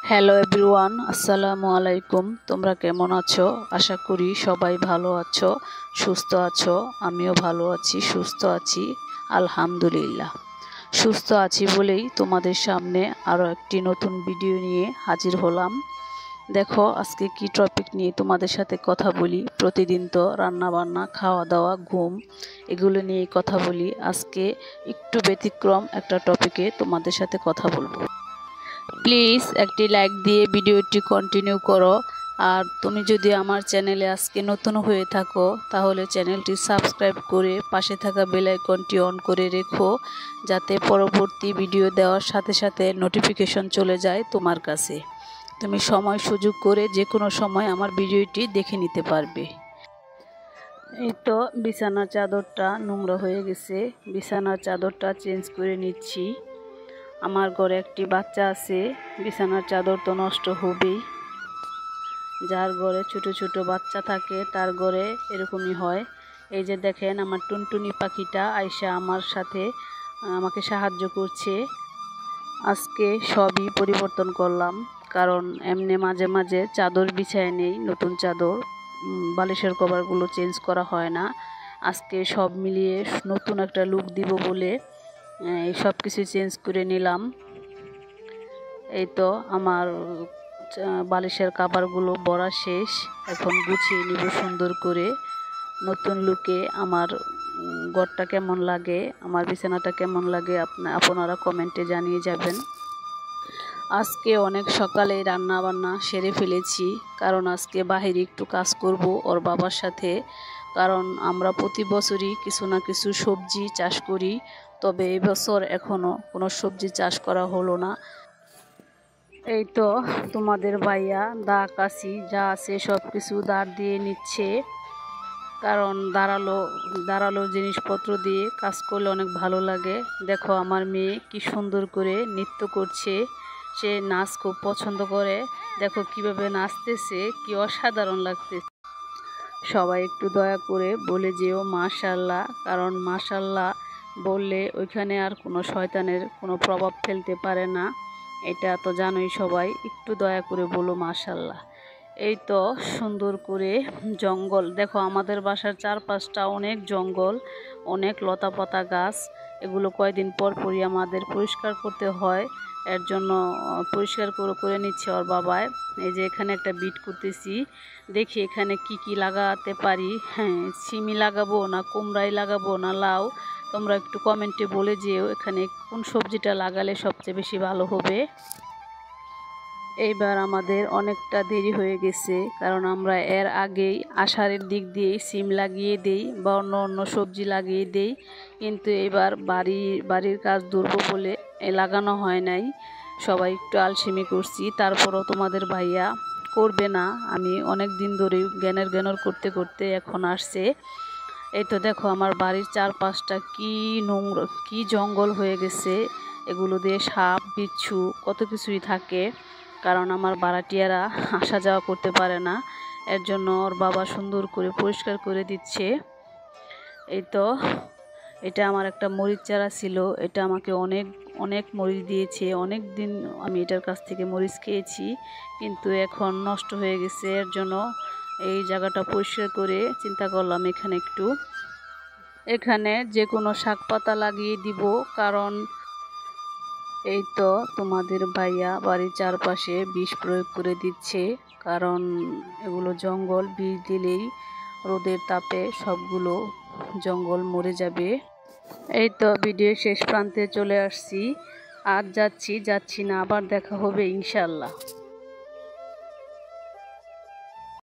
Hello everyone, আসসালামু আলাইকুম। তোমরা কেমন আছো? আশা করি সবাই ভালো আছো, সুস্থ আছো। আমিও ভালো আছি, সুস্থ আছি, আলহামদুলিল্লাহ। সুস্থ আছি বলেই তোমাদের সামনে আরও একটি নতুন ভিডিও নিয়ে হাজির হলাম। দেখো আজকে কি টপিক নিয়ে তোমাদের সাথে কথা বলি। প্রতিদিন তো রান্না বান্না, খাওয়া দাওয়া, ঘুম এগুলো নিয়ে কথা বলি। আজকে একটু ব্যতিক্রম একটা টপিকে তোমাদের সাথে কথা বলবো। প্লিজ একটি লাইক দিয়ে ভিডিওটি কন্টিনিউ করো। আর তুমি যদি আমার চ্যানেলে আজকে নতুন হয়ে থাকো তাহলে চ্যানেলটি সাবস্ক্রাইব করে পাশে থাকা বেল আইকনটি অন করে রেখো, যাতে পরবর্তী ভিডিও দেওয়ার সাথে সাথে নোটিফিকেশন চলে যায় তোমার কাছে। তুমি সময় সুযোগ করে যে কোনো সময় আমার ভিডিওটি দেখে নিতে পারবে। এই তো বিছানার চাদরটা নোংরা হয়ে গেছে, বিছানার চাদরটা চেঞ্জ করে নিচ্ছি। আমার ঘরে একটি বাচ্চা আছে, বিছানার চাদর তো নষ্ট হবেই। যার ঘরে ছোট ছোট বাচ্চা থাকে তার ঘরে এরকমই হয়। এই যে দেখেন আমার টুনটুনি পাখিটা আয়শা আমার সাথে আমাকে সাহায্য করছে। আজকে সবই পরিবর্তন করলাম, কারণ এমনি মাঝে মাঝে চাদর বিছায় নেই, নতুন চাদর, বালিশের কভারগুলো চেঞ্জ করা হয় না। আজকে সব মিলিয়ে নতুন একটা লুক দিব বলে এই সব কিছু চেঞ্জ করে নিলাম। এই তো আমার বালিশের কভারগুলো বড়া শেষ, এখন গুছিয়ে নিব সুন্দর করে। নতুন লুকে আমার ঘরটা কেমন লাগে, আমার বিছানাটা কেমন লাগে আপনারা কমেন্টে জানিয়ে যাবেন। আজকে অনেক সকালে রান্না বান্না সেরে ফেলেছি, কারণ আজকে বাহিরে একটু কাজ করব ওর বাবার সাথে। কারণ আমরা প্রতি বছরই কিছু না কিছু সবজি চাষ করি, তবে এই বছর এখনও কোনো সবজি চাষ করা হলো না। এই তো তোমাদের ভাইয়া দা কাশি যা আছে সব কিছু দাঁড় দিয়ে নিচ্ছে, কারণ দাঁড়ালো জিনিসপত্র দিয়ে কাজ করলে অনেক ভালো লাগে। দেখো আমার মেয়ে কি সুন্দর করে নৃত্য করছে, সে নাচ খুব পছন্দ করে। দেখো কিভাবে নাচতেছে, কি অসাধারণ লাগতেছে। সবাই একটু দয়া করে বলে যেও মাশাআল্লাহ, কারণ মাশাআল্লাহ বললে ওইখানে আর কোনো শয়তানের কোনো প্রভাব ফেলতে পারে না, এটা তো জানোই সবাই। একটু দয়া করে বলো মাশাআল্লাহ। এই তো সুন্দর করে জঙ্গল, দেখো আমাদের বাসার চারপাশটা অনেক জঙ্গল, অনেক লতাপাতা গাছ। এগুলো কয়দিন পর পরই আমাদের পরিষ্কার করতে হয়, এর জন্য পরিষ্কার করে নিচ্ছে ওর বাবায়। এই যে এখানে একটা বিট করতেছি, দেখি এখানে কি কি লাগাতে পারি। হ্যাঁ, সিমি লাগাবো না কুমড়াই লাগাবো না লাউ, তোমরা একটু কমেন্টে বলে যেও এখানে কোন সবজিটা লাগালে সবচেয়ে বেশি ভালো হবে। এইবার আমাদের অনেকটা দেরি হয়ে গেছে, কারণ আমরা এর আগেই আষাঢ়ের দিক দিয়েই সিম লাগিয়ে দেই বা অন্য সবজি লাগিয়ে দেই, কিন্তু এবার বাড়ির কাজ ধরব বলে লাগানো হয় নাই। সবাই একটু আলসেমি করছি, তারপরও তোমাদের ভাইয়া করবে না। আমি অনেক দিন ধরে জ্ঞানের করতে করতে এখন আসছে। এই তো দেখো আমার বাড়ির চারপাশটা কি নোংরা, কি জঙ্গল হয়ে গেছে। এগুলো দিয়ে সাপ বিচ্ছু কত কিছুই থাকে, কারণ আমার ভাড়াটিয়ারা আসা যাওয়া করতে পারে না, এর জন্য ওর বাবা সুন্দর করে পরিষ্কার করে দিচ্ছে। এই তো এটা আমার একটা মরিচ চারা ছিল, এটা আমাকে অনেক অনেক মরিচ দিয়েছে। অনেক দিন আমি এটার কাছ থেকে মরিচ খেয়েছি, কিন্তু এখন নষ্ট হয়ে গেছে। এর জন্য এই জায়গাটা পরিষ্কার করে চিন্তা করলাম এখানে যে কোনো শাক পাতা লাগিয়ে দিব, কারণ এই তো তোমাদের ভাইয়া বাড়ির চারপাশে বিষ প্রয়োগ করে দিচ্ছে, কারণ এগুলো জঙ্গল, বিষ দিলেই রোদের তাপে সবগুলো জঙ্গল মরে যাবে। এই তো ভিডিও শেষ প্রান্তে চলে আসছি, আজ যাচ্ছি না, আবার দেখা হবে ইনশাল্লাহ।